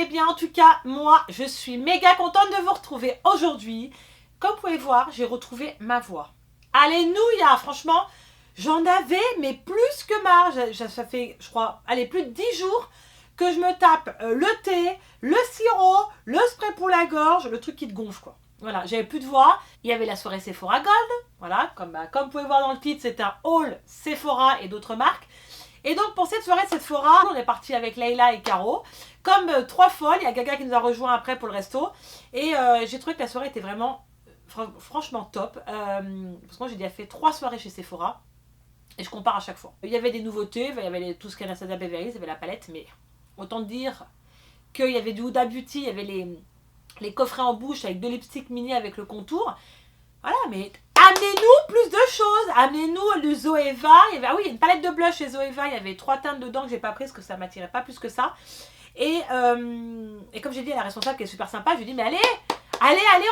allez bien. En tout cas, moi, je suis méga contente de vous retrouver aujourd'hui. Comme vous pouvez voir, j'ai retrouvé ma voix. Alléluia, franchement, j'en avais, mais plus que marre. Ça fait, je crois, allez, plus de 10 jours que je me tape le thé, le sirop, le spray pour la gorge, le truc qui te gonfle, quoi. Voilà, j'avais plus de voix. Il y avait la soirée Sephora Gold. Voilà, comme vous pouvez voir dans le titre, c'est un haul Sephora et d'autres marques. Et donc pour cette soirée de Sephora, on est parti avec Leïla et Caro. Comme 3 folles, il y a Gaga qui nous a rejoint après pour le resto. Et j'ai trouvé que la soirée était vraiment, franchement top. Parce que moi j'ai déjà fait 3 soirées chez Sephora. Et je compare à chaque fois. Il y avait des nouveautés, il y avait tout ce qu'Anastasia Beverly Hills, il y avait la palette. Mais autant dire qu'il y avait du Huda Beauty, il y avait les coffrets en bouche avec 2 lipsticks mini avec le contour. Voilà, mais amenez-nous plus de choses. Amenez-nous le Zoeva. Il y avait, ah oui, une palette de blush chez Zoeva. Il y avait 3 teintes dedans que j'ai pas prises parce que ça m'attirait pas plus que ça. Et comme j'ai dit à la responsable qui est super sympa, je lui ai dit mais allez,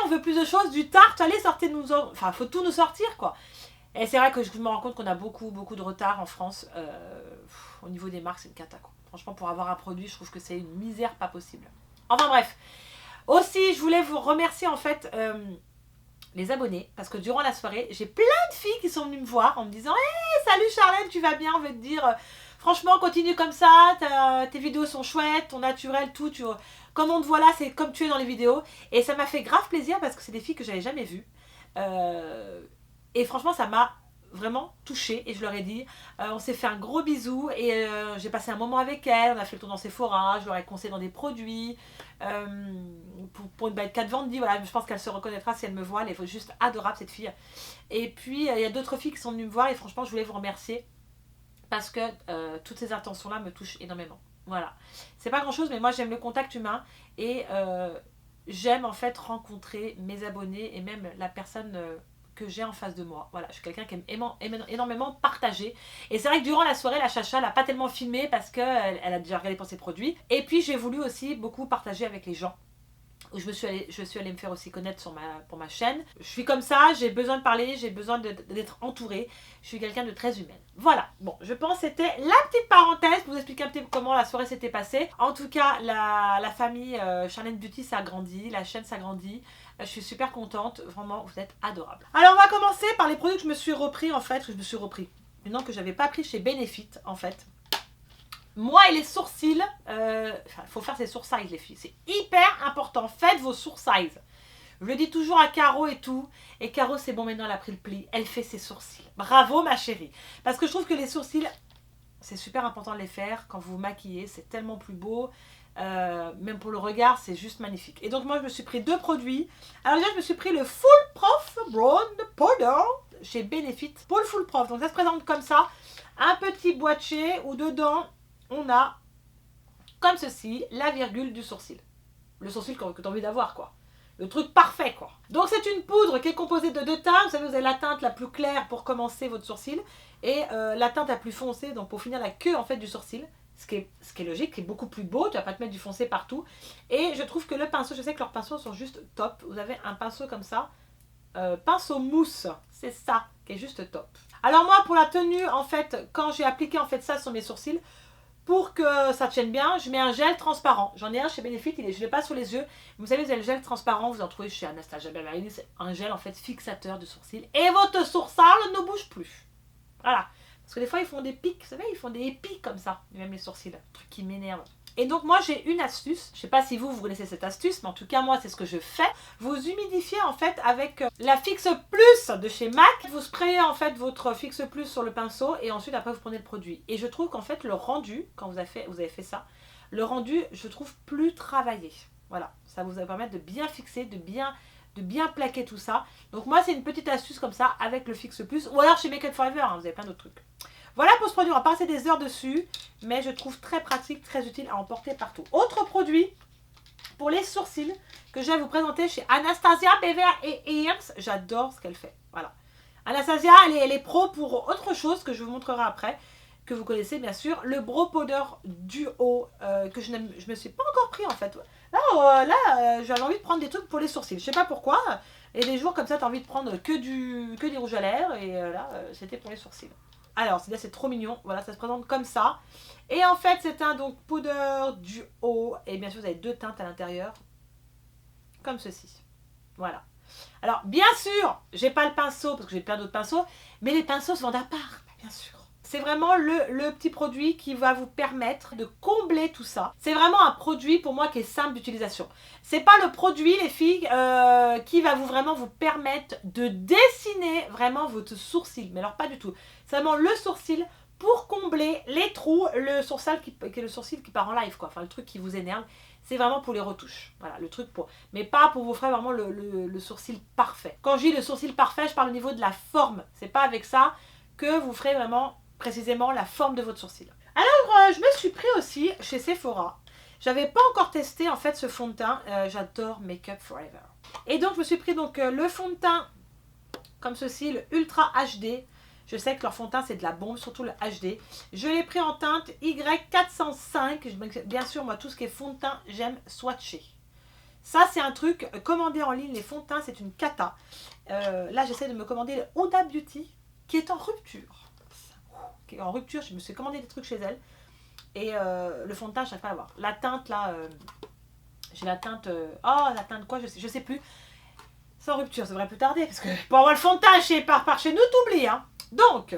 on veut plus de choses, du tarte, allez, sortez-nous. Enfin, faut tout nous sortir, quoi. Et c'est vrai que je me rends compte qu'on a beaucoup de retard en France. Au niveau des marques, c'est une cata, quoi. Franchement, pour avoir un produit, je trouve que c'est une misère pas possible. Enfin bref. Aussi, je voulais vous remercier en fait les abonnés, parce que durant la soirée, j'ai plein de filles qui sont venues me voir en me disant hey, salut Charlène, tu vas bien, on veut te dire franchement continue comme ça, tes vidéos sont chouettes, ton naturel, tout, comme on te voit là, c'est comme tu es dans les vidéos. Et ça m'a fait grave plaisir parce que c'est des filles que j'avais jamais vues. Et franchement, ça m'a vraiment touchée et je leur ai dit, on s'est fait un gros bisou et j'ai passé un moment avec elles, on a fait le tour dans Sephora, je leur ai conseillé dans des produits pour une belle 4 vendis, voilà, je pense qu'elle se reconnaîtra si elle me voit, elle est juste adorable cette fille. Et puis il y a d'autres filles qui sont venues me voir et franchement je voulais vous remercier parce que toutes ces intentions là me touchent énormément. Voilà, c'est pas grand chose mais moi j'aime le contact humain et j'aime en fait rencontrer mes abonnés et même la personne que j'ai en face de moi. Voilà, je suis quelqu'un qui aime énormément partager. Et c'est vrai que durant la soirée, la Chacha l'a pas tellement filmé parce qu'elle a déjà regardé pour ses produits. Et puis j'ai voulu aussi beaucoup partager avec les gens. Je suis allée me faire aussi connaître pour ma chaîne. Je suis comme ça, j'ai besoin de parler, j'ai besoin d'être entourée. Je suis quelqu'un de très humaine. Voilà, bon, je pense que c'était la petite parenthèse pour vous expliquer un petit peu comment la soirée s'était passée. En tout cas, la famille Charlène Beauty s'agrandit, la chaîne s'agrandit. Je suis super contente, vraiment, vous êtes adorables. Alors, on va commencer par les produits que je me suis repris, en fait, maintenant que j'avais pas pris chez Benefit, en fait. Moi et les sourcils, faut faire ses sourcils les filles, c'est hyper important, faites vos sourcils. Je le dis toujours à Caro et tout, et Caro c'est bon maintenant elle a pris le pli, elle fait ses sourcils. Bravo ma chérie, parce que je trouve que les sourcils, c'est super important de les faire quand vous vous maquillez, c'est tellement plus beau, même pour le regard c'est juste magnifique. Et donc moi je me suis pris 2 produits, alors déjà je me suis pris le Full Prof Brown Powder chez Benefit, pour le Full Prof, donc ça se présente comme ça, un petit boîtier où dedans on a, comme ceci, la virgule du sourcil. Le sourcil que tu as envie d'avoir, quoi. Le truc parfait, quoi. Donc c'est une poudre qui est composée de 2 teintes. Vous savez, vous avez la teinte la plus claire pour commencer votre sourcil et la teinte la plus foncée, donc pour finir la queue, en fait, du sourcil. Ce qui est logique, qui est beaucoup plus beau. Tu vas pas te mettre du foncé partout. Et je trouve que le pinceau, je sais que leurs pinceaux sont juste top. Vous avez un pinceau comme ça. Pinceau mousse. C'est ça qui est juste top. Alors moi, pour la tenue, en fait, quand j'ai appliqué en fait ça sur mes sourcils, pour que ça tienne bien, je mets un gel transparent. J'en ai un chez Benefit, je ne l'ai pas sur les yeux. Vous savez, vous avez le gel transparent, vous en trouvez chez Anastasia Beverly Hills. C'est un gel en fait fixateur de sourcils. Et votre sourcil ne bouge plus. Voilà. Parce que des fois, ils font des pics, vous savez, ils font des pics comme ça. Même les sourcils, un truc qui m'énerve. Et donc moi j'ai une astuce, je ne sais pas si vous connaissez cette astuce, mais en tout cas moi c'est ce que je fais. Vous humidifiez en fait avec la Fix Plus de chez MAC. Vous sprayez en fait votre Fix Plus sur le pinceau et ensuite après vous prenez le produit. Et je trouve qu'en fait le rendu, quand vous avez fait ça, le rendu je trouve plus travaillé. Voilà, ça vous va permettre de bien fixer, de bien plaquer tout ça. Donc moi c'est une petite astuce comme ça avec le Fix Plus ou alors chez Make Up Forever, hein, vous avez plein d'autres trucs. Voilà pour ce produit, on va passer des heures dessus, mais je trouve très pratique, très utile à emporter partout. Autre produit pour les sourcils que je vais vous présenter chez Anastasia Beverly Hills. J'adore ce qu'elle fait. Voilà. Anastasia, elle est pro pour autre chose que je vous montrerai après, que vous connaissez bien sûr, le Brow Powder Duo que je me suis pas encore pris en fait. Là, j'avais envie de prendre des trucs pour les sourcils. Je sais pas pourquoi. Et des jours comme ça, tu as envie de prendre que des rouges à lèvres et là, c'était pour les sourcils. Alors, c'est trop mignon. Voilà, ça se présente comme ça. Et en fait, c'est un donc poudre du haut. Et bien sûr, vous avez 2 teintes à l'intérieur. Comme ceci. Voilà. Alors, bien sûr, j'ai pas le pinceau parce que j'ai plein d'autres pinceaux. Mais les pinceaux se vendent à part, bien sûr. C'est vraiment le petit produit qui va vous permettre de combler tout ça. C'est vraiment un produit pour moi qui est simple d'utilisation. C'est pas le produit, les filles, qui va vraiment vous permettre de dessiner vraiment votre sourcil. Mais alors pas du tout. C'est vraiment le sourcil pour combler les trous, le sourcil qui part en live, quoi. Enfin, le truc qui vous énerve. C'est vraiment pour les retouches. Voilà, le truc pour... Mais pas pour vous faire vraiment le sourcil parfait. Quand je dis le sourcil parfait, je parle au niveau de la forme. C'est pas avec ça que vous ferez vraiment précisément la forme de votre sourcil. Alors, je me suis pris aussi chez Sephora. J'avais pas encore testé en fait ce fond de teint. J'adore Make Up Forever. Et donc, je me suis pris donc le fond de teint comme ceci, le Ultra HD. Je sais que leur fond de teint c'est de la bombe, surtout le HD. Je l'ai pris en teinte Y405. Bien sûr, moi, tout ce qui est fond de teint, j'aime swatcher. Ça, c'est un truc, commander en ligne les fonds de teint, c'est une cata. Là, j'essaie de me commander le Huda Beauty, qui est en rupture. Je me suis commandé des trucs chez elle. Et le fond de teint, je n'arrive pas à l'avoir. La teinte, là, j'ai la teinte... la teinte quoi, je sais plus. C'est en rupture, ça devrait plus tarder, parce que pour avoir le fond de teint par chez nous, t'oublies, hein. Donc,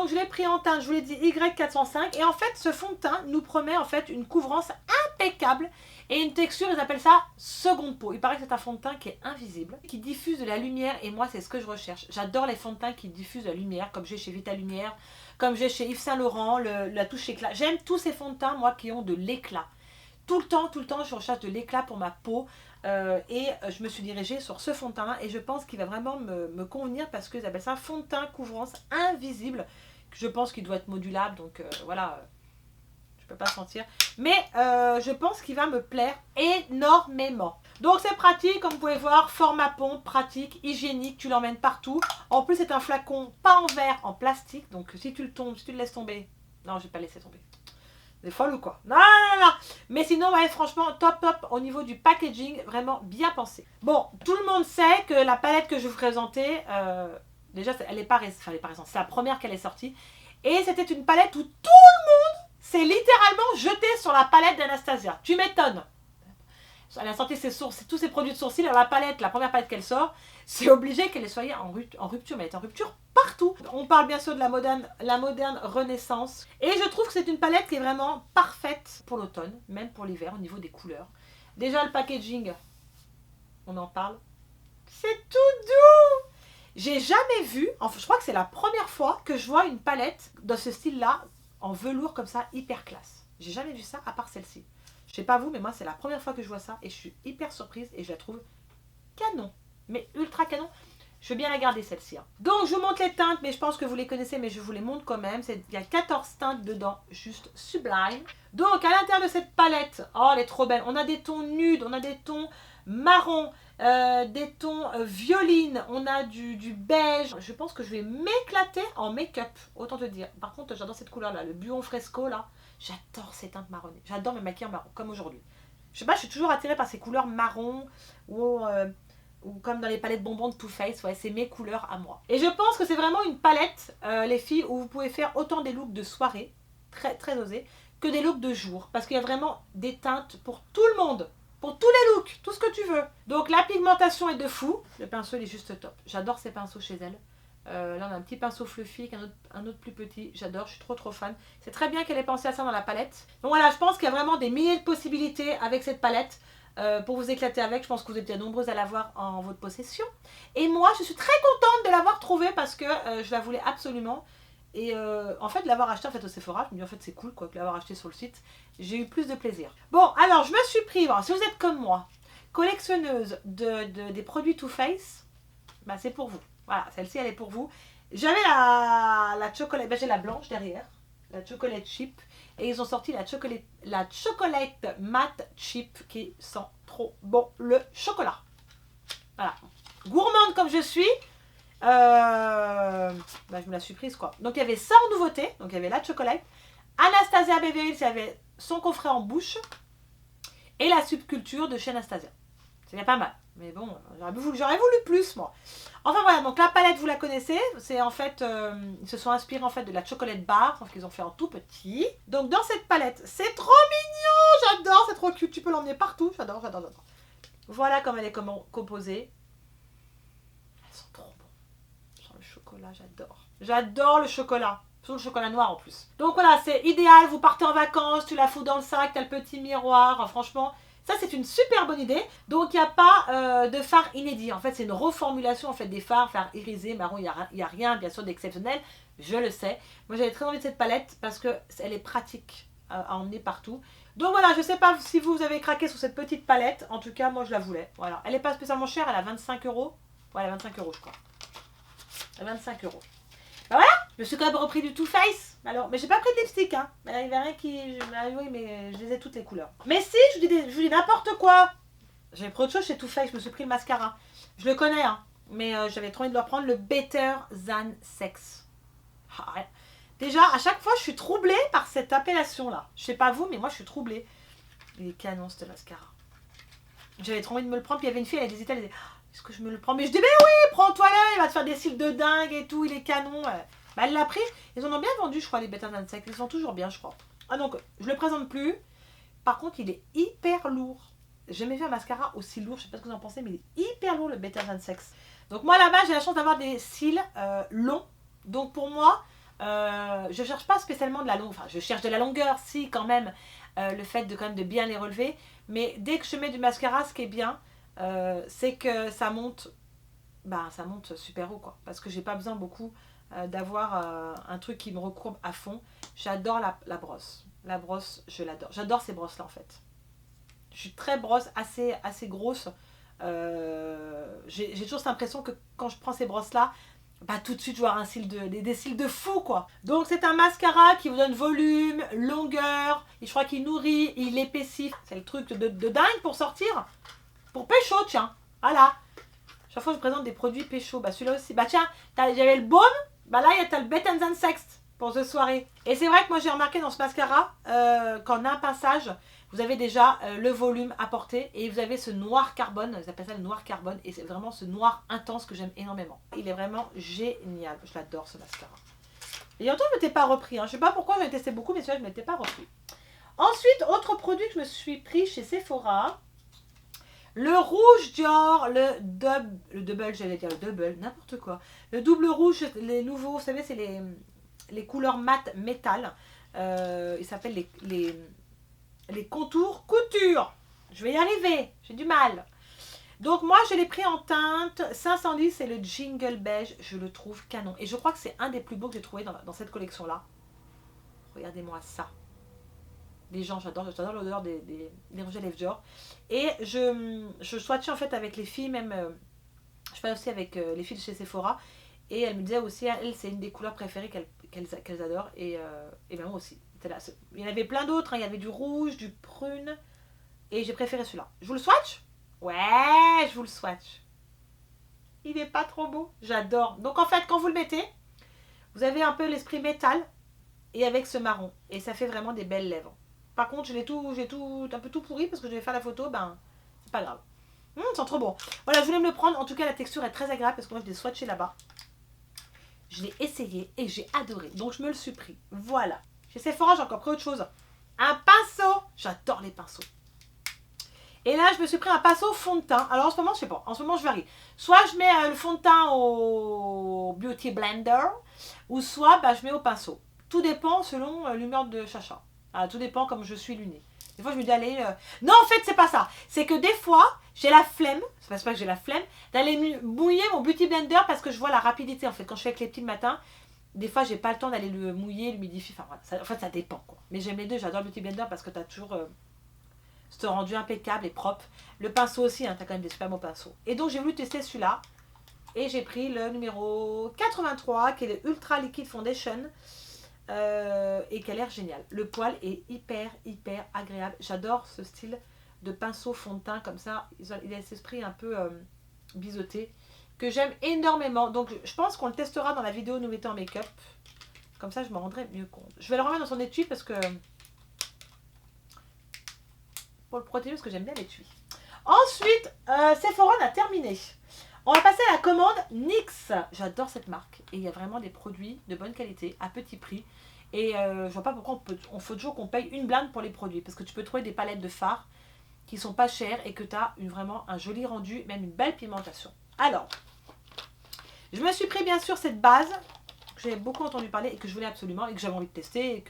je l'ai pris en teinte, je vous l'ai dit, Y405. Et en fait, ce fond de teint nous promet en fait une couvrance impeccable et une texture, ils appellent ça seconde peau. Il paraît que c'est un fond de teint qui est invisible, qui diffuse de la lumière, et moi, c'est ce que je recherche. J'adore les fonds de teint qui diffusent de la lumière, comme j'ai chez Vita Lumière, comme j'ai chez Yves Saint Laurent, la touche éclat. J'aime tous ces fonds de teint, moi, qui ont de l'éclat. Tout le temps, je recherche de l'éclat pour ma peau. Je me suis dirigée sur ce fond de teint et je pense qu'il va vraiment me convenir parce qu'ils appellent ça fond de teint couvrance invisible. Je pense qu'il doit être modulable, donc voilà, je peux pas sentir. Mais je pense qu'il va me plaire énormément. Donc c'est pratique, comme vous pouvez voir, format pompe, pratique, hygiénique, tu l'emmènes partout. En plus c'est un flacon pas en verre, en plastique, donc si tu le laisses tomber, non je vais pas laisser tomber. C'est folle ou quoi? Non. Mais sinon, ouais, franchement, top au niveau du packaging, vraiment bien pensé. Bon, tout le monde sait que la palette que je vous présentais, déjà, elle est pas récente, c'est la première qu'elle est sortie. Et c'était une palette où tout le monde s'est littéralement jeté sur la palette d'Anastasia. Tu m'étonnes. Elle a sorti tous ses produits de sourcils. Alors la palette, la première palette qu'elle sort, c'est obligé qu'elle soit en rupture. Mais elle est en rupture partout. On parle bien sûr de la moderne renaissance. Et je trouve que c'est une palette qui est vraiment parfaite pour l'automne, même pour l'hiver au niveau des couleurs. Déjà le packaging, on en parle. C'est tout doux. J'ai jamais vu, enfin je crois que c'est la première fois que je vois une palette de ce style-là, en velours comme ça, hyper classe. J'ai jamais vu ça à part celle-ci. Je sais pas vous, mais moi c'est la première fois que je vois ça et je suis hyper surprise et je la trouve canon, mais ultra canon. Je vais bien la garder celle-ci. Hein. Donc je vous montre les teintes, mais je pense que vous les connaissez, mais je vous les montre quand même. Il y a 14 teintes dedans, juste sublime. Donc à l'intérieur de cette palette, oh elle est trop belle. On a des tons nudes, on a des tons marron, des tons violines, on a du beige. Je pense que je vais m'éclater en make-up, autant te dire. Par contre j'adore cette couleur là, le buon fresco là. J'adore ces teintes marronnées. J'adore me maquiller en marron, comme aujourd'hui. Je sais pas, je suis toujours attirée par ces couleurs marron ou comme dans les palettes bonbons de Too Faced. Ouais, c'est mes couleurs à moi. Et je pense que c'est vraiment une palette, les filles, où vous pouvez faire autant des looks de soirée, très, très osés, que des looks de jour. Parce qu'il y a vraiment des teintes pour tout le monde. Pour tous les looks, tout ce que tu veux. Donc la pigmentation est de fou. Le pinceau il est juste top. J'adore ces pinceaux chez elle. Là on a un petit pinceau fluffy, un autre plus petit, j'adore, je suis trop fan. C'est très bien qu'elle ait pensé à ça dans la palette. Donc voilà, je pense qu'il y a vraiment des milliers de possibilités avec cette palette pour vous éclater avec. Je pense que vous êtes nombreuses à l'avoir en votre possession. Et moi je suis très contente de l'avoir trouvée parce que je la voulais absolument. Et en fait de l'avoir acheté en fait, au Sephora, je me dis en fait c'est cool quoi, de l'avoir acheté sur le site. J'ai eu plus de plaisir. Bon alors je me suis pris, bon, si vous êtes comme moi, collectionneuse des produits Too Faced, bah, c'est pour vous. Voilà, celle-ci elle est pour vous. J'avais la chocolat, ben, j'ai la blanche derrière, la chocolate chip. Et ils ont sorti la chocolate matte chip qui sent trop bon le chocolat. Voilà. Gourmande comme je suis, ben, je me la suis prise quoi. Donc il y avait ça en nouveauté, donc il y avait la chocolate. Anastasia Beverly Hills, il y avait son coffret en bouche. Et la subculture de chez Anastasia. C'est pas mal. Mais bon, j'aurais voulu plus, moi. Enfin voilà, donc la palette, vous la connaissez. C'est en fait, ils se sont inspirés en fait de la chocolate bar, sauf qu'ils ont fait en tout petit. Donc dans cette palette, c'est trop mignon, j'adore, c'est trop cute. Tu peux l'emmener partout, j'adore. Voilà comme elle est composée. Elles sont trop bonnes. Sur le chocolat, j'adore. J'adore le chocolat. Surtout le chocolat noir en plus. Donc voilà, c'est idéal. Vous partez en vacances, tu la fous dans le sac, t'as le petit miroir. Franchement, ça c'est une super bonne idée. Donc il n'y a pas de fard inédit. En fait, c'est une reformulation en fait des fards irisés, marron. Il n'y a rien bien sûr d'exceptionnel. Je le sais. Moi j'avais très envie de cette palette parce qu'elle est pratique à emmener partout. Donc voilà, je ne sais pas si vous avez craqué sur cette petite palette. En tout cas, moi je la voulais. Voilà. Elle n'est pas spécialement chère, elle a 25 €. Ouais, elle a 25 € je crois. Elle a 25 €. Bah voilà, je me suis quand même repris du Too Faced. Alors, mais j'ai pas pris de lipstick, hein. Il y avait rien qui. Oui, mais je les ai toutes les couleurs. Mais si, je vous dis n'importe quoi. J'avais pris autre chose chez Too Faced, je me suis pris le mascara. Je le connais, hein. Mais j'avais trop envie de le reprendre, le Better Than Sex. Ah, ouais. Déjà, à chaque fois, je suis troublée par cette appellation-là. Je sais pas vous, mais moi, je suis troublée. Il est canon, ce mascara. J'avais trop envie de me le prendre. Puis il y avait une fille, elle hésitait, elle disait est-ce que je me le prends? Mais je dis mais oui, prends-toi-le, il va te faire des cils de dingue et tout, il est canon. Bah, elle l'a pris. Ils en ont bien vendu, je crois, les Better Than Sex. Ils sont toujours bien, je crois. Ah donc, je le présente plus. Par contre, il est hyper lourd. J'ai jamais vu un mascara aussi lourd. Je sais pas ce que vous en pensez, mais il est hyper lourd, le Better Than Sex. Donc moi, là-bas, j'ai la chance d'avoir des cils longs. Donc pour moi, je cherche pas spécialement de la longueur. Enfin, je cherche de la longueur, si, quand même. Le fait de quand même de bien les relever. Mais dès que je mets du mascara, ce qui est bien, c'est que ça monte super haut, quoi. Parce que j'ai pas besoin beaucoup d'avoir un truc qui me recourbe à fond. J'adore la brosse. La brosse, je l'adore. J'adore ces brosses là en fait. Je suis très brosse, assez grosse. J'ai toujours cette impression que quand je prends ces brosses là, bah tout de suite je vois des cils de fou, quoi. Donc c'est un mascara qui vous donne volume, longueur, et je crois qu'il nourrit, il épaissit. C'est le truc de dingue pour sortir. Pour pécho, tiens. Voilà. Chaque fois je présente des produits pécho. Bah celui-là aussi. Bah tiens, j'avais le baume. Bah là, t'as le Better Than Sex pour cette soirée. Et c'est vrai que moi j'ai remarqué dans ce mascara, quand on a un pinçage, vous avez déjà le volume apporté et vous avez ce noir carbone, ils appellent ça le noir carbone, et c'est vraiment ce noir intense que j'aime énormément. Il est vraiment génial, je l'adore ce mascara. Et en tout, je ne m'étais pas repris, hein. Je ne sais pas pourquoi, j'en ai testé beaucoup, mais celui-là, je ne m'étais pas repris. Ensuite, autre produit que je me suis pris chez Sephora, le rouge Dior, le double, j'allais dire le double, n'importe quoi. Le double rouge, les nouveaux, vous savez, c'est les couleurs mat métal. Ils s'appellent les contours couture. Je vais y arriver, j'ai du mal. Donc moi, je l'ai pris en teinte 510, c'est le Jingle Beige. Je le trouve canon. Et je crois que c'est un des plus beaux que j'ai trouvé dans cette collection-là. Regardez-moi ça. Les gens, j'adore l'odeur des rouges à lèvres Dior. Et je swatchais en fait avec les filles, même je fais aussi avec les filles de chez Sephora. Et elle me disait aussi, elle, c'est une des couleurs préférées qu'elles adorent. Et ben moi aussi. Là. Il y en avait plein d'autres, hein. Il y avait du rouge, du prune. Et j'ai préféré celui-là. Je vous le swatch? Ouais, je vous le swatch. Il n'est pas trop beau. J'adore. Donc en fait, quand vous le mettez, vous avez un peu l'esprit métal. Et avec ce marron. Et ça fait vraiment des belles lèvres. Par contre, j'ai un peu tout pourri parce que je vais faire la photo, ben, c'est pas grave. Ils sont trop bons. Voilà, je voulais me le prendre. En tout cas, la texture est très agréable parce que moi, je l'ai swatché là-bas. Je l'ai essayé et j'ai adoré. Donc, je me le suis pris. Voilà. Chez Sephora, j'ai encore pris autre chose. Un pinceau. J'adore les pinceaux. Et là, je me suis pris un pinceau fond de teint. Alors, en ce moment, je sais pas. En ce moment, je varie. Soit je mets le fond de teint au Beauty Blender, ou soit bah, je mets au pinceau. Tout dépend selon l'humeur de Chacha. Tout dépend comme je suis lunée. Des fois, je me dis, allez... Non, en fait, c'est pas ça. C'est que des fois, j'ai la flemme, c'est pas que j'ai la flemme, d'aller mouiller mon Beauty Blender parce que je vois la rapidité, en fait. Quand je fais avec les petits le matin, des fois, j'ai pas le temps d'aller le mouiller, l'humidifier. Enfin, voilà. En fait, ça dépend, quoi. Mais j'aime les deux. J'adore le Beauty Blender parce que t'as toujours ce rendu impeccable et propre. Le pinceau aussi, hein, t'as quand même des super beaux pinceaux. Et donc, j'ai voulu tester celui-là. Et j'ai pris le numéro 83, qui est le Ultra Liquid Foundation. Et qui a l'air génial. Le poil est hyper agréable. J'adore ce style de pinceau fond de teint comme ça. Il a cet esprit un peu biseauté que j'aime énormément. Donc je pense qu'on le testera dans la vidéo nous mettons en make-up. Comme ça je m'en rendrai mieux compte. Je vais le remettre dans son étui parce que pour le protéger parce que j'aime bien l'étui. Ensuite, Sephora a terminé. On va passer à la commande NYX. J'adore cette marque. Et il y a vraiment des produits de bonne qualité, à petit prix. Et je vois pas pourquoi on faut toujours qu'on paye une blinde pour les produits. Parce que tu peux trouver des palettes de fard qui sont pas chères et que tu as vraiment un joli rendu, même une belle pigmentation. Alors, je me suis pris bien sûr cette base que j'avais beaucoup entendu parler et que je voulais absolument et que j'avais envie de tester.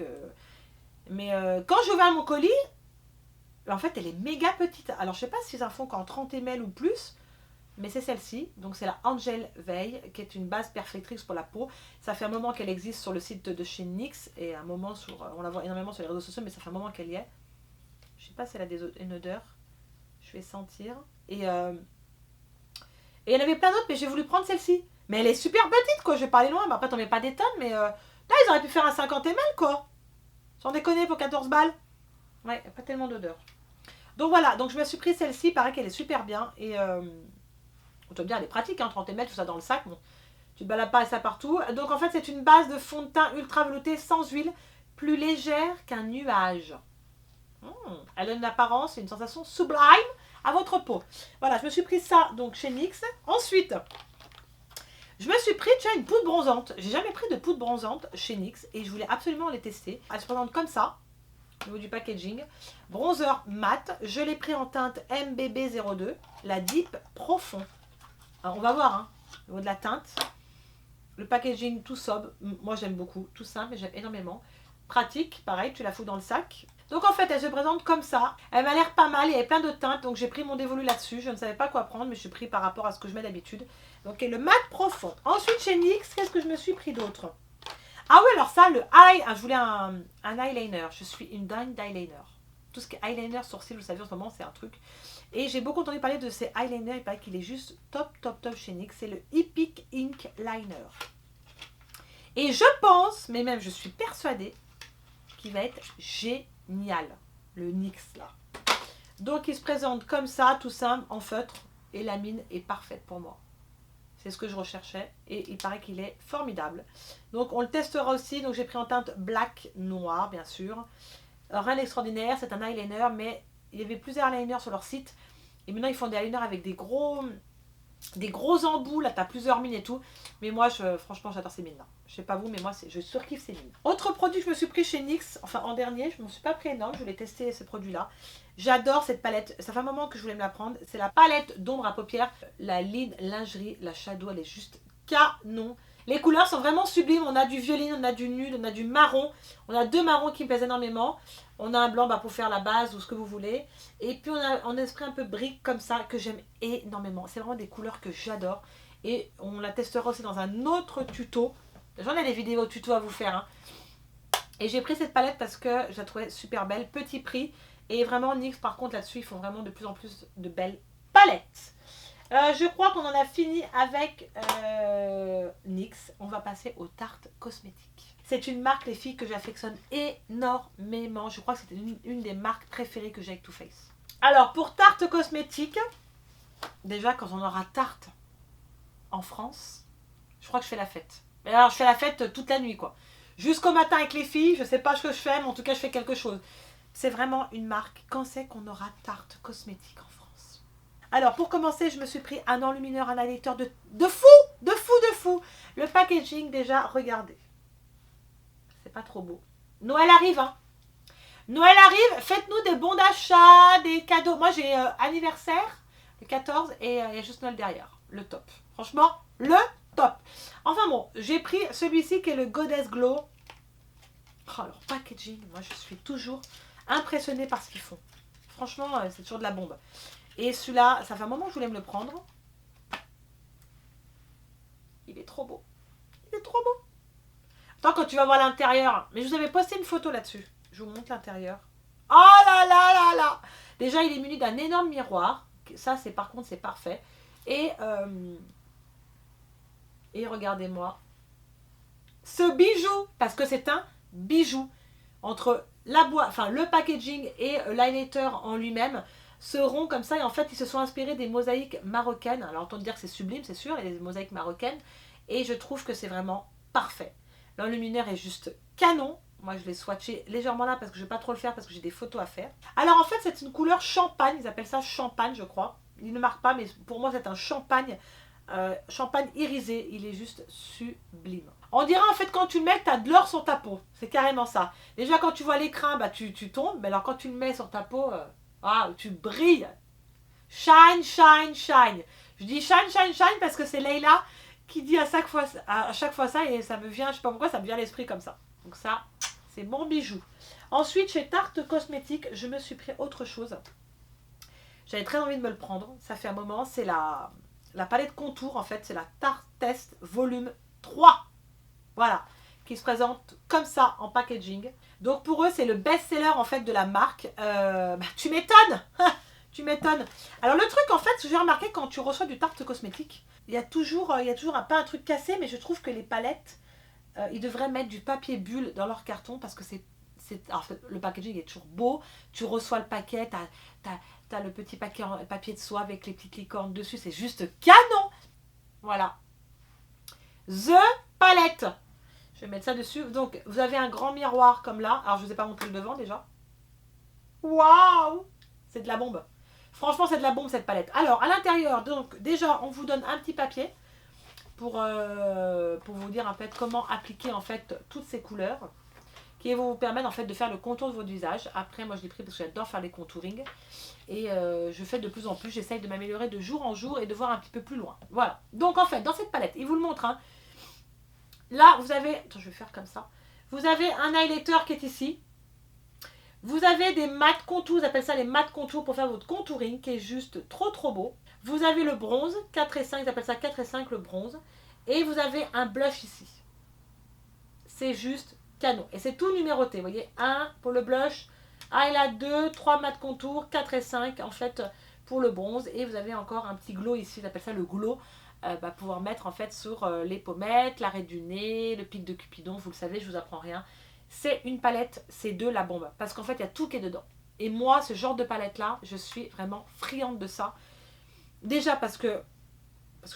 Mais quand j'ai ouvert mon colis, en fait elle est méga petite. Alors je sais pas si ça font qu'en 30 ml ou plus. Mais c'est celle-ci, donc c'est la Angel Veil, qui est une base perfectrice pour la peau. Ça fait un moment qu'elle existe sur le site de chez NYX, et un moment on la voit énormément sur les réseaux sociaux, mais ça fait un moment qu'elle y est. Je sais pas si elle a une odeur, je vais sentir. Et il y en avait plein d'autres, mais j'ai voulu prendre celle-ci. Mais elle est super petite, quoi, je vais pas aller loin, mais après t'en mets pas des tonnes, mais là ils auraient pu faire un 50 ml, quoi. Sans déconner, pour 14 balles. Ouais, pas tellement d'odeur. Donc voilà, donc je me suis pris celle-ci, pareil qu'elle est super bien, et... autant dire, elle est pratique, hein, 30 ml, tout ça dans le sac. Bon, tu te balades pas ça partout. Donc en fait, c'est une base de fond de teint ultra velouté sans huile, plus légère qu'un nuage. Elle a une apparence et une sensation sublime à votre peau. Voilà, je me suis pris ça donc chez NYX. Ensuite, je me suis pris une poudre bronzante. J'ai jamais pris de poudre bronzante chez NYX et je voulais absolument les tester. Elle se présente comme ça, au niveau du packaging. Bronzer mat. Je l'ai pris en teinte MBB02, la Deep Profond. Alors, on va voir, hein, au niveau de la teinte. Le packaging tout sobre, moi j'aime beaucoup, tout simple, mais j'aime énormément. Pratique, pareil, tu la fous dans le sac. Donc en fait, elle se présente comme ça. Elle m'a l'air pas mal, il y avait plein de teintes, donc j'ai pris mon dévolu là-dessus. Je ne savais pas quoi prendre, mais je suis pris par rapport à ce que je mets d'habitude. Donc le mat profond. Ensuite, chez NYX, qu'est-ce que je me suis pris d'autre? Ah oui, alors ça, je voulais un eyeliner. Je suis une dingue d'eyeliner. Tout ce qui est eyeliner, sourcil, vous savez, en ce moment, c'est un truc. Et j'ai beaucoup entendu parler de ces eyeliners. Il paraît qu'il est juste top chez NYX. C'est le Epic Ink Liner. Et je pense, mais même je suis persuadée, qu'il va être génial. Le NYX, là. Donc, il se présente comme ça, tout simple, en feutre. Et la mine est parfaite pour moi. C'est ce que je recherchais. Et il paraît qu'il est formidable. Donc, on le testera aussi. Donc, j'ai pris en teinte black, noir, bien sûr. Rien d'extraordinaire. C'est un eyeliner, mais... il y avait plusieurs eyeliners sur leur site. Et maintenant, ils font des eyeliners avec des gros embouts. Là, tu as plusieurs mines et tout. Mais moi, franchement, j'adore ces mines-là. Je sais pas vous, mais moi, je surkiffe ces mines. Autre produit que je me suis pris chez NYX. Enfin, en dernier, je ne m'en suis pas pris énorme. Je voulais tester ce produit-là. J'adore cette palette. Ça fait un moment que je voulais me la prendre. C'est la palette d'ombre à paupières. La Lead Lingerie. La Shadow, elle est juste canon. Les couleurs sont vraiment sublimes. On a du violine, on a du nude, on a du marron. On a deux marrons qui me plaisent énormément. On a un blanc pour faire la base ou ce que vous voulez. Et puis on a un esprit un peu brique comme ça que j'aime énormément. C'est vraiment des couleurs que j'adore. Et on la testera aussi dans un autre tuto. J'en ai des vidéos tuto à vous faire. Hein. Et j'ai pris cette palette parce que je la trouvais super belle. Petit prix. Et vraiment NYX par contre là-dessus ils font vraiment de plus en plus de belles palettes. Je crois qu'on en a fini avec NYX. On va passer aux tartes cosmétiques. C'est une marque, les filles, que j'affectionne énormément. Je crois que c'était une des marques préférées que j'ai avec Too Faced. Alors, pour tartes cosmétiques, déjà, quand on aura Tarte en France, je crois que je fais la fête. Mais alors, je fais la fête toute la nuit, quoi. Jusqu'au matin avec les filles, je sais pas ce que je fais, mais en tout cas, je fais quelque chose. C'est vraiment une marque. Quand c'est qu'on aura Tarte cosmétiques en France? Alors, pour commencer, je me suis pris un enlumineur, un highlighter de fou. Le packaging, déjà, regardez. C'est pas trop beau. Noël arrive, hein. Noël arrive, faites-nous des bons d'achat, des cadeaux. Moi, j'ai anniversaire, le 14, et il y a juste Noël derrière. Le top. Franchement, le top. Enfin bon, j'ai pris celui-ci qui est le Goddess Glow. Oh, leur packaging, moi, je suis toujours impressionnée par ce qu'ils font. Franchement, c'est toujours de la bombe. Et celui-là, ça fait un moment que je voulais me le prendre. Il est trop beau. Il est trop beau. Attends, quand tu vas voir l'intérieur. Mais je vous avais posté une photo là-dessus. Je vous montre l'intérieur. Oh là là là là. Déjà, il est muni d'un énorme miroir. Ça, c'est par contre, c'est parfait. Et regardez-moi. Ce bijou. Parce que c'est un bijou. Entre la boîte, enfin le packaging et l'highlighter en lui-même seront comme ça. Et en fait, ils se sont inspirés des mosaïques marocaines. Alors, autant dire que c'est sublime, c'est sûr. Il y a des mosaïques marocaines. Et je trouve que c'est vraiment parfait. L'enlumineur est juste canon. Moi, je l'ai swatché légèrement là parce que je ne vais pas trop le faire parce que j'ai des photos à faire. Alors, en fait, c'est une couleur champagne. Ils appellent ça champagne, je crois. Il ne marque pas, mais pour moi, c'est un champagne. Champagne irisé. Il est juste sublime. On dirait, en fait, quand tu le mets, tu as de l'or sur ta peau. C'est carrément ça. Déjà, quand tu vois l'écran, bah, tu tombes. Mais alors, quand tu le mets sur ta peau, tu brilles. Shine, shine, shine. Je dis shine, shine, shine parce que c'est Leïla qui dit à chaque fois ça et ça me vient, je sais pas pourquoi, ça me vient à l'esprit comme ça. Donc ça, c'est mon bijou. Ensuite, chez Tarte Cosmétique, je me suis pris autre chose. J'avais très envie de me le prendre. Ça fait un moment. C'est la palette contour, en fait. C'est la Tarte Test Volume 3. Voilà. Qui se présente comme ça en packaging. Donc pour eux, c'est le best-seller, en fait, de la marque. Tu m'étonnes. Tu m'étonnes. Alors le truc, en fait, j'ai remarqué quand tu reçois du Tarte Cosmétique, il y a toujours pas un truc cassé, mais je trouve que les palettes, ils devraient mettre du papier bulle dans leur carton parce que en fait, le packaging est toujours beau. Tu reçois le paquet, t'as le petit papier de soie avec les petites licornes dessus, c'est juste canon. Voilà. The palette. Je vais mettre ça dessus. Donc, vous avez un grand miroir comme là. Alors, je ne vous ai pas montré le devant déjà. Waouh! C'est de la bombe. Franchement, c'est de la bombe cette palette. Alors, à l'intérieur, donc déjà, on vous donne un petit papier pour vous dire en fait comment appliquer en fait toutes ces couleurs qui vont vous permettre en fait de faire le contour de votre visage. Après, moi, je l'ai pris parce que j'adore faire les contouring et je fais de plus en plus. J'essaye de m'améliorer de jour en jour et de voir un petit peu plus loin. Voilà. Donc, en fait, dans cette palette, il vous le montre. Hein. Là, vous avez... Attends, je vais faire comme ça. Vous avez un highlighter qui est ici. Vous avez des mat contours, ils appellent ça les mat contours pour faire votre contouring qui est juste trop trop beau. Vous avez le bronze, 4 et 5, ils appellent ça 4 et 5 le bronze. Et vous avez un blush ici. C'est juste canon. Et c'est tout numéroté, vous voyez, 1 pour le blush, highlight 2, 3 mat contours, 4 et 5 en fait pour le bronze. Et vous avez encore un petit glow ici, ils appellent ça le glow. Pouvoir mettre en fait sur les pommettes, l'arrêt du nez, le pic de Cupidon, vous le savez, je vous apprends rien. C'est une palette, c'est de la bombe. Parce qu'en fait, il y a tout qui est dedans. Et moi, ce genre de palette-là, je suis vraiment friande de ça. Déjà parce que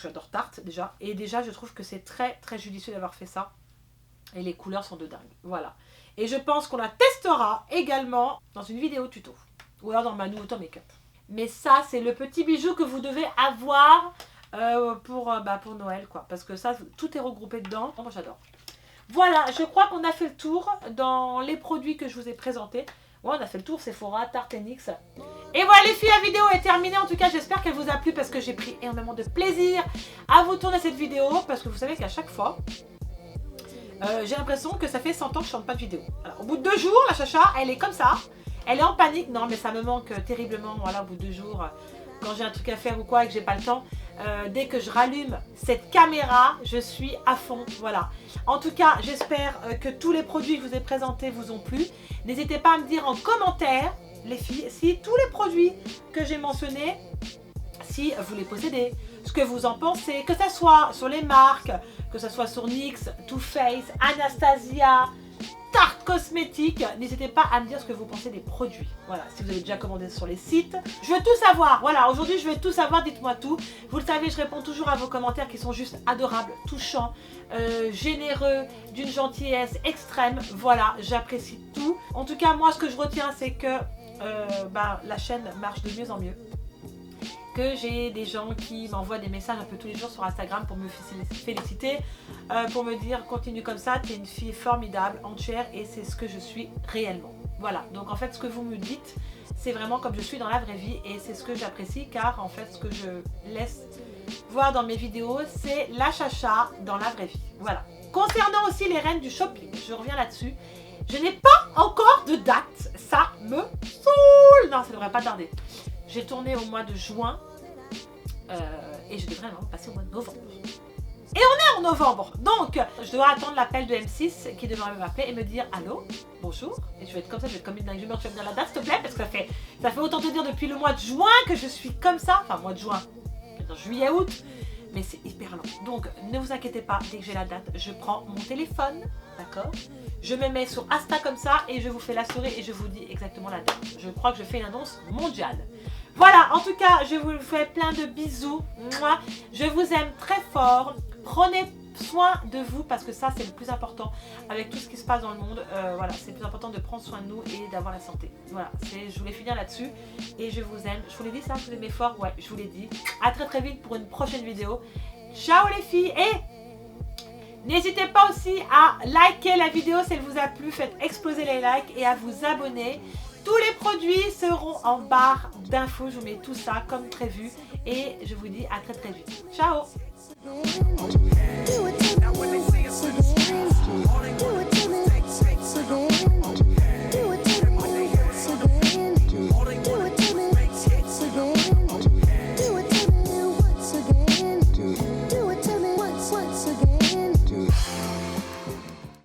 j'adore Tarte, déjà. Et déjà, je trouve que c'est très, très judicieux d'avoir fait ça. Et les couleurs sont de dingue. Voilà. Et je pense qu'on la testera également dans une vidéo tuto. Ou alors dans ma nouveau make-up. Mais ça, c'est le petit bijou que vous devez avoir pour Noël, quoi. Parce que ça, tout est regroupé dedans. Oh, moi, j'adore. Voilà, je crois qu'on a fait le tour dans les produits que je vous ai présentés. Ouais, on a fait le tour, Sephora, Tarte NYX. Et voilà les filles, la vidéo est terminée. En tout cas, j'espère qu'elle vous a plu parce que j'ai pris énormément de plaisir à vous tourner cette vidéo. Parce que vous savez qu'à chaque fois, j'ai l'impression que ça fait 100 ans que je ne chante pas de vidéo. Alors, au bout de 2 jours, la chacha, elle est comme ça. Elle est en panique. Non, mais ça me manque terriblement. Voilà, au bout de 2 jours, quand j'ai un truc à faire ou quoi et que j'ai pas le temps. Dès que je rallume cette caméra, je suis à fond, voilà. En tout cas, j'espère que tous les produits que je vous ai présentés vous ont plu. N'hésitez pas à me dire en commentaire, les filles, si tous les produits que j'ai mentionnés, si vous les possédez, ce que vous en pensez, que ce soit sur les marques, que ce soit sur NYX, Too Faced, Anastasia, Tarte Cosmétique. N'hésitez pas à me dire ce que vous pensez des produits. Voilà, si vous avez déjà commandé sur les sites. Je veux tout savoir. Voilà, aujourd'hui je veux tout savoir, dites-moi tout. Vous le savez, je réponds toujours à vos commentaires qui sont juste adorables, touchants, généreux, d'une gentillesse extrême. Voilà, j'apprécie tout. En tout cas, moi ce que je retiens, c'est que la chaîne marche de mieux en mieux. Que j'ai des gens qui m'envoient des messages un peu tous les jours sur Instagram pour me féliciter, pour me dire continue comme ça, tu es une fille formidable, entière, et c'est ce que je suis réellement. Voilà, donc en fait ce que vous me dites, c'est vraiment comme je suis dans la vraie vie et c'est ce que j'apprécie car en fait ce que je laisse voir dans mes vidéos, c'est la chacha dans la vraie vie. Voilà. Concernant aussi les reines du shopping, je reviens là-dessus. Je n'ai pas encore de date, ça me saoule. Non, ça ne devrait pas tarder. J'ai tourné au mois de juin et je devrais vraiment passer au mois de novembre. Et on est en novembre, donc je dois attendre l'appel de M6 qui devrait m'appeler et me dire allô, bonjour. Et je vais être comme ça, je vais être comme une dingue. Je vais me dire la date s'il te plaît parce que ça fait autant te dire depuis le mois de juin que je suis comme ça. Enfin, mois de juin, juillet, août. Mais c'est hyper long. Donc ne vous inquiétez pas, dès que j'ai la date, je prends mon téléphone, d'accord? Je me mets sur Insta comme ça et je vous fais la souris et je vous dis exactement la date. Je crois que je fais une annonce mondiale. Voilà, en tout cas, je vous fais plein de bisous. Moi, je vous aime très fort. Prenez soin de vous parce que ça c'est le plus important avec tout ce qui se passe dans le monde. Voilà, c'est le plus important de prendre soin de nous et d'avoir la santé. Voilà, je voulais finir là-dessus et je vous aime. Je vous l'ai dit ça, je vous aimais fort. Ouais, je vous l'ai dit. À très très vite pour une prochaine vidéo. Ciao les filles et n'hésitez pas aussi à liker la vidéo si elle vous a plu. Faites exploser les likes et à vous abonner. Tous les produits seront en barre d'infos. Je vous mets tout ça comme prévu et je vous dis à très très vite. Ciao.